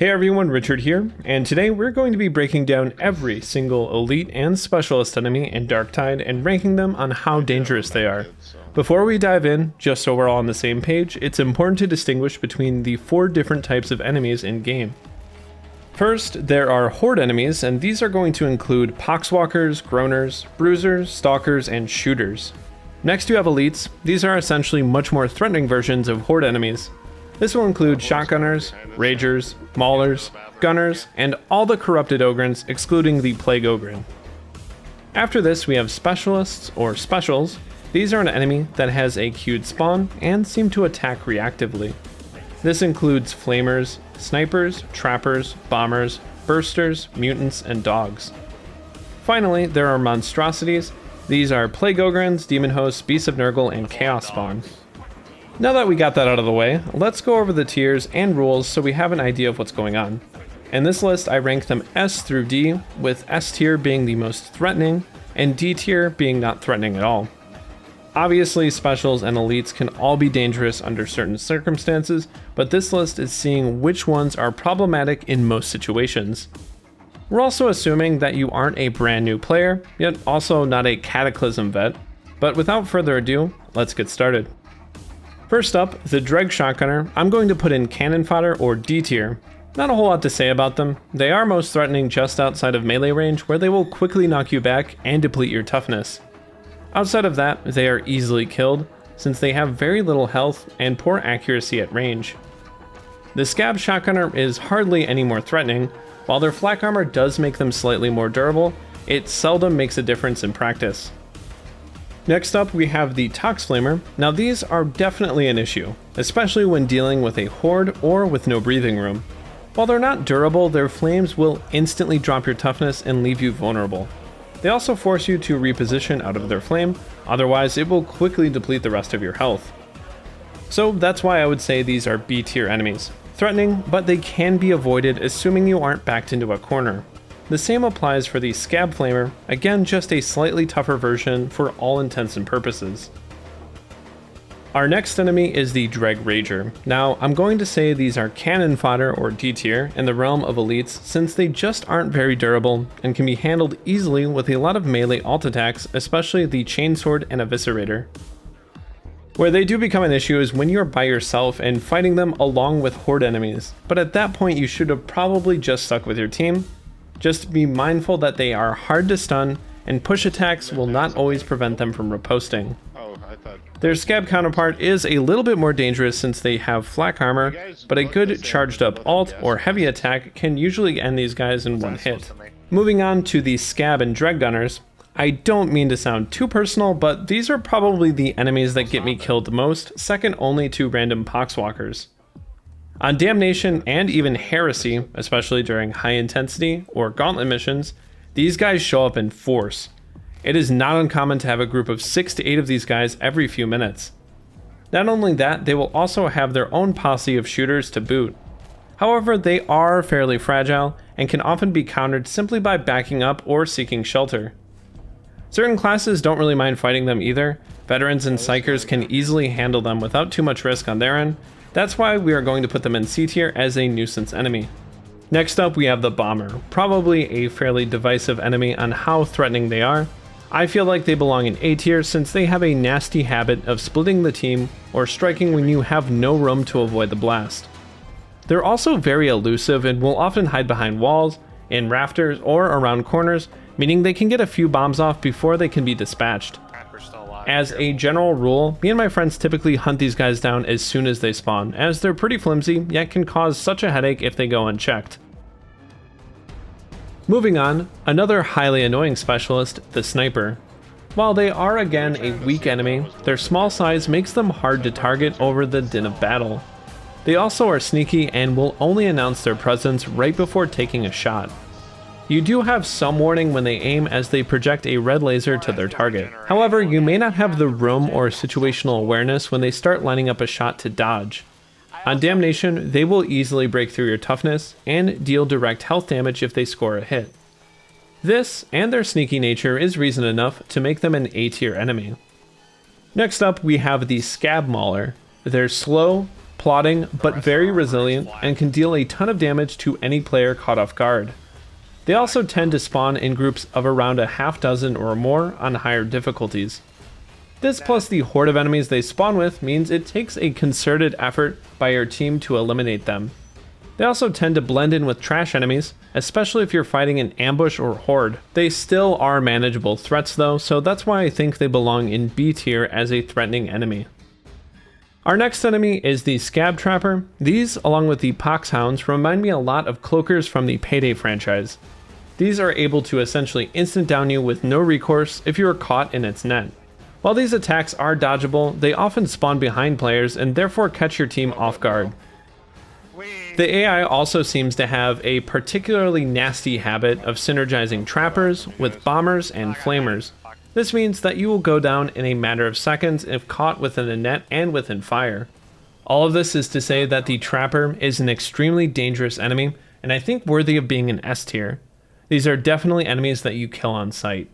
Hey everyone, Richard here, and today we're going to be breaking down every single elite and specialist enemy in Darktide and ranking them on how dangerous they are. Before we dive in, just so we're all on the same page, it's important to distinguish between the 4 different types of enemies in game. First, there are horde enemies, and these are going to include poxwalkers, groaners, bruisers, stalkers, and shooters. Next you have elites. These are essentially much more threatening versions of horde enemies. This will include shotgunners, ragers, maulers, gunners, and all the corrupted ogrins, excluding the plague ogrin. After this, we have specialists, or specials. These are an enemy that has a queued spawn and seem to attack reactively. This includes flamers, snipers, trappers, bombers, bursters, mutants, and dogs. Finally, there are monstrosities. These are plague ogrins, demon hosts, beasts of Nurgle, and chaos spawn. Now that we got that out of the way, let's go over the tiers and rules so we have an idea of what's going on. In this list, I rank them S through D, with S tier being the most threatening, and D tier being not threatening at all. Obviously, specials and elites can all be dangerous under certain circumstances, but this list is seeing which ones are problematic in most situations. We're also assuming that you aren't a brand new player, yet also not a Cataclysm vet, but without further ado, let's get started. First up, the Dreg Shotgunner, I'm going to put in Cannon Fodder or D tier. Not a whole lot to say about them. They are most threatening just outside of melee range, where they will quickly knock you back and deplete your toughness. Outside of that, they are easily killed, since they have very little health and poor accuracy at range. The Scab Shotgunner is hardly any more threatening. While their flak armor does make them slightly more durable, it seldom makes a difference in practice. Next up, we have the Tox Flamer. Now these are definitely an issue, especially when dealing with a horde or with no breathing room. While they're not durable, their flames will instantly drop your toughness and leave you vulnerable. They also force you to reposition out of their flame, otherwise it will quickly deplete the rest of your health. So that's why I would say these are B tier enemies. Threatening, but they can be avoided assuming you aren't backed into a corner. The same applies for the Scab Flamer, again just a slightly tougher version for all intents and purposes. Our next enemy is the Dreg Rager. Now, I'm going to say these are Cannon Fodder or D tier in the realm of elites, since they just aren't very durable and can be handled easily with a lot of melee alt attacks, especially the Chainsword and Eviscerator. Where they do become an issue is when you're by yourself and fighting them along with horde enemies, but at that point you should have probably just stuck with your team. Just be mindful that they are hard to stun, and push attacks will not always prevent them from riposting. Their Scab counterpart is a little bit more dangerous since they have flak armor, but a good charged up alt or heavy attack can usually end these guys in one hit. Moving on to the Scab and Dreg Gunners, I don't mean to sound too personal, but these are probably the enemies that get me killed the most, second only to random poxwalkers. On Damnation and even Heresy, especially during high intensity or gauntlet missions, these guys show up in force. It is not uncommon to have a group of 6 to 8 of these guys every few minutes. Not only that, they will also have their own posse of shooters to boot. However, they are fairly fragile and can often be countered simply by backing up or seeking shelter. Certain classes don't really mind fighting them either. Veterans and psychers can easily handle them without too much risk on their end. That's why we are going to put them in C tier as a nuisance enemy. Next up, we have the Bomber, probably a fairly divisive enemy on how threatening they are. I feel like they belong in A tier since they have a nasty habit of splitting the team or striking when you have no room to avoid the blast. They're also very elusive and will often hide behind walls, in rafters, or around corners, meaning they can get a few bombs off before they can be dispatched. As a general rule, me and my friends typically hunt these guys down as soon as they spawn, as they're pretty flimsy, yet can cause such a headache if they go unchecked. Moving on, another highly annoying specialist, the Sniper. While they are again a weak enemy, their small size makes them hard to target over the din of battle. They also are sneaky and will only announce their presence right before taking a shot. You do have some warning when they aim as they project a red laser to their target. However, you may not have the room or situational awareness when they start lining up a shot to dodge. On Damnation, they will easily break through your toughness and deal direct health damage if they score a hit. This, and their sneaky nature, is reason enough to make them an A tier enemy. Next up, we have the Scab Mauler. They're slow, plodding, but very resilient, and can deal a ton of damage to any player caught off guard. They also tend to spawn in groups of around a half dozen or more on higher difficulties. This plus the horde of enemies they spawn with means it takes a concerted effort by your team to eliminate them. They also tend to blend in with trash enemies, especially if you're fighting an ambush or horde. They still are manageable threats though, so that's why I think they belong in B tier as a threatening enemy. Our next enemy is the Scab Trapper. These, along with the Poxhounds, remind me a lot of Cloakers from the Payday franchise. These are able to essentially instant down you with no recourse if you are caught in its net. While these attacks are dodgeable, they often spawn behind players and therefore catch your team off guard. The AI also seems to have a particularly nasty habit of synergizing trappers with bombers and flamers. This means that you will go down in a matter of seconds if caught within a net and within fire. All of this is to say that the Trapper is an extremely dangerous enemy, and I think worthy of being an S tier. These are definitely enemies that you kill on sight.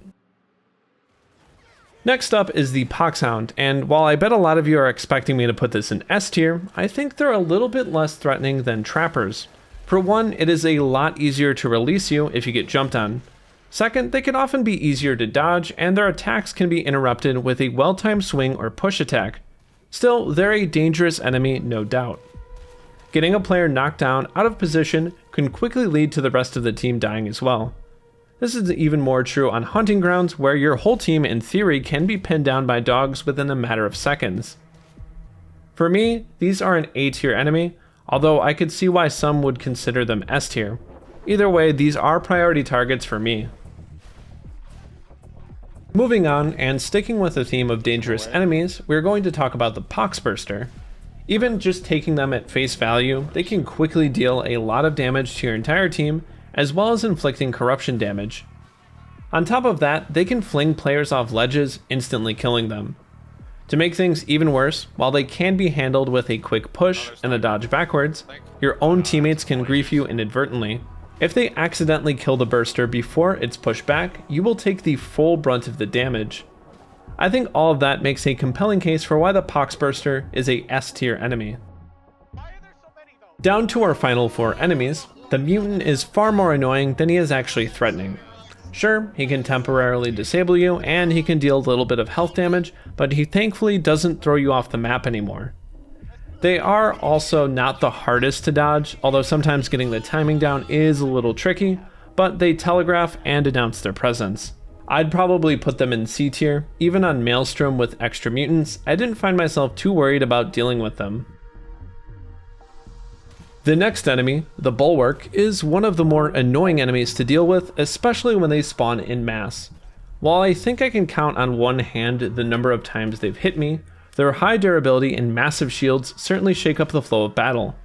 Next up is the Poxhound, and while I bet a lot of you are expecting me to put this in S tier, I think they're a little bit less threatening than Trappers. For one, it is a lot easier to release you if you get jumped on. Second, they can often be easier to dodge, and their attacks can be interrupted with a well-timed swing or push attack. Still, they're a dangerous enemy, no doubt. Getting a player knocked down out of position can quickly lead to the rest of the team dying as well. This is even more true on hunting grounds, where your whole team in theory can be pinned down by dogs within a matter of seconds. For me, these are an A tier enemy, although I could see why some would consider them S tier. Either way, these are priority targets for me. Moving on, and sticking with the theme of dangerous enemies, we're going to talk about the Poxburster. Even just taking them at face value, they can quickly deal a lot of damage to your entire team, as well as inflicting corruption damage. On top of that, they can fling players off ledges, instantly killing them. To make things even worse, while they can be handled with a quick push and a dodge backwards, your own teammates can grief you inadvertently. If they accidentally kill the burster before it's pushed back, you will take the full brunt of the damage. I think all of that makes a compelling case for why the Poxburster is a S tier enemy. Down to our final 4 enemies. The Mutant is far more annoying than he is actually threatening. Sure, he can temporarily disable you, and he can deal a little bit of health damage, but he thankfully doesn't throw you off the map anymore. They are also not the hardest to dodge, although sometimes getting the timing down is a little tricky, but they telegraph and announce their presence. I'd probably put them in C tier. Even on Maelstrom with extra mutants, I didn't find myself too worried about dealing with them. The next enemy, the Bulwark, is one of the more annoying enemies to deal with, especially when they spawn in mass. While I think I can count on one hand the number of times they've hit me, their high durability and massive shields certainly shake up the flow of battle.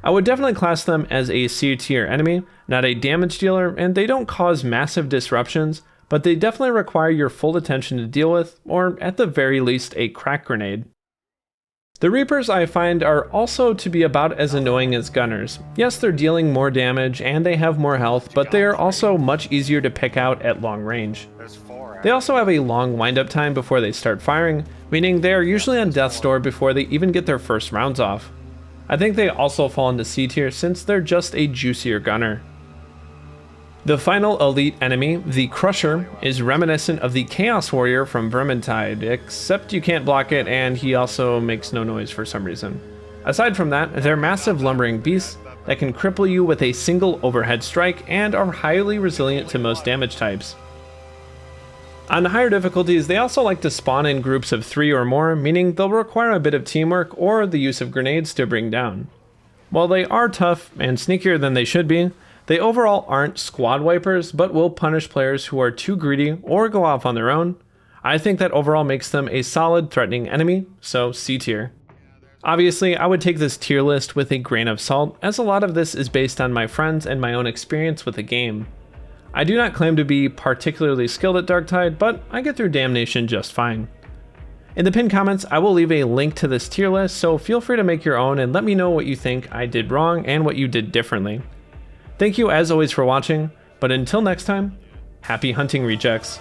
I would definitely class them as a C tier enemy, not a damage dealer, and they don't cause massive disruptions, but they definitely require your full attention to deal with, or at the very least a crack grenade. The Reapers I find are also to be about as annoying as Gunners. Yes, they're dealing more damage and they have more health, but they are also much easier to pick out at long range. They also have a long wind-up time before they start firing, meaning they are usually on death's door before they even get their first rounds off. I think they also fall into C tier since they're just a juicier gunner. The final elite enemy, the Crusher, is reminiscent of the Chaos Warrior from Darktide, except you can't block it and he also makes no noise for some reason. Aside from that, they're massive lumbering beasts that can cripple you with a single overhead strike and are highly resilient to most damage types. On higher difficulties, they also like to spawn in groups of 3 or more, meaning they'll require a bit of teamwork or the use of grenades to bring down. While they are tough and sneakier than they should be, they overall aren't squad wipers, but will punish players who are too greedy or go off on their own. I think that overall makes them a solid threatening enemy, so C tier. Obviously, I would take this tier list with a grain of salt, as a lot of this is based on my friends and my own experience with the game. I do not claim to be particularly skilled at Darktide, but I get through Damnation just fine. In the pinned comments, I will leave a link to this tier list, so feel free to make your own and let me know what you think I did wrong and what you did differently. Thank you as always for watching, but until next time, happy hunting, Rejects.